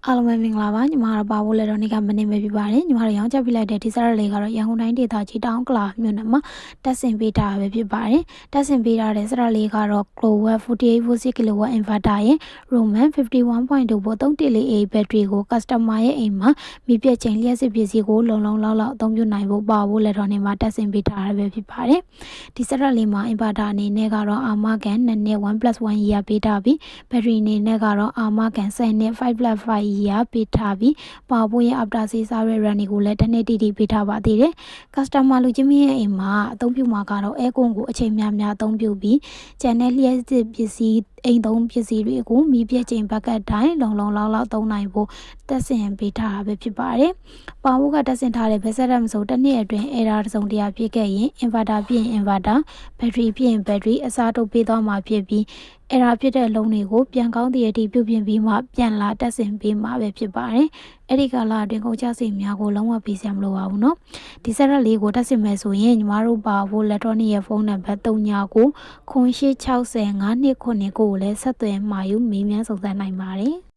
အားလုံးပဲမင်္ဂလာပါညီမတို့ပါဖို့လည်းတော့နေ့ကမနေပဲပြပါတယ်ညီမတို့ရောင်းချက်ပြလိုက်တဲ့ဒီစရက်လေးကတော့ရန်ကုန်တိုင်းဒေသကြီးတောင်ကလာမြို့နယ်မှာတက်ဆင်ပေးတာပဲဖြစ်ပါတယ်တက်ဆင်ပေးထားတဲ့စရက်လေးကတော့ Global 48 kW inverter ရဲ့ Roman 51.2 volt 3.4A ဘက်ထရီကို customer ရဲ့အိမ်မှာမိပြည့်ချိန်လျှက်စစ်ပစ္စည်းကိုလုံလောက်အသုံးပြုနိုင်ဖို့ပါဖို့လည်းတော့နေ့မှာတက်ဆင်ပေးထားတာပဲဖြစ်ပါတယ်ဒီစရက်လေးမှာ inverter အနေနဲ့ကတော့အာမကန်2နှစ် 1+1 year ပေးထားပြီးဘက်ထရီအနေနဲ့ကတော့အာမကန်10နှစ်5+5 year ပေးထားပြီးပါဖို့ရဲ့ after sales service running ကိုလည်းတစ်နှစ်တိပေးထားပါသေးတယ်။ customer လူချင်းမရဲ့အိမ်မှာအသုံးပြုမှာကတော့ aircon ကိုအချိန်များအသုံးပြုပြီးကျန်တဲ့လျှက်စစ်ပစ္စည်းအိမ်သုံးပစ္စည်းတွေကိုမီးပြည့်ချိန်ဘက်ကတိုင်းလုံလောက်သုံးနိုင်ဖို့တက်ဆင်ပေးထားတာပဲဖြစ်ပါတယ်။ပါဖို့ကတက်ဆင်ထားတဲ့ဘက်ဆက်ရမဆိုတစ်နှစ်အတွင်း error တစ်စုံတရာပြည့်ခဲ့ရင် inverter ပြည့်ရင် inverter ဘက်ထရီပြည့်ရင်ဘက်ထရီအစားထိုးပေးသွားမှာဖြစ်ပြီးerror ဖြစ်တဲ့အလုံးတွေကိုပြန်ကောင်းတဲ့အထိပြုပြင်ပြီးမှပြန်လာတက်ဆင်ပေးမှာပဲဖြစ်ပါတယ်။အဲ့ဒီကလာအတွင်းကုန်ကျစရိတ်များကိုလုံးဝပေးစရာမလိုပါဘူးเนาะ။ဒီစရက်လေးကိုတက်ဆင်မယ်ဆိုရင်ညီမတို့ပါဖို့ electronic ရဲ့ဖုန်းနံပါတ်3998605299ကိုလည်းဆက်သွယ်မှာယူမေးမြန်းစုံစမ်းနိုင်ပါတယ်။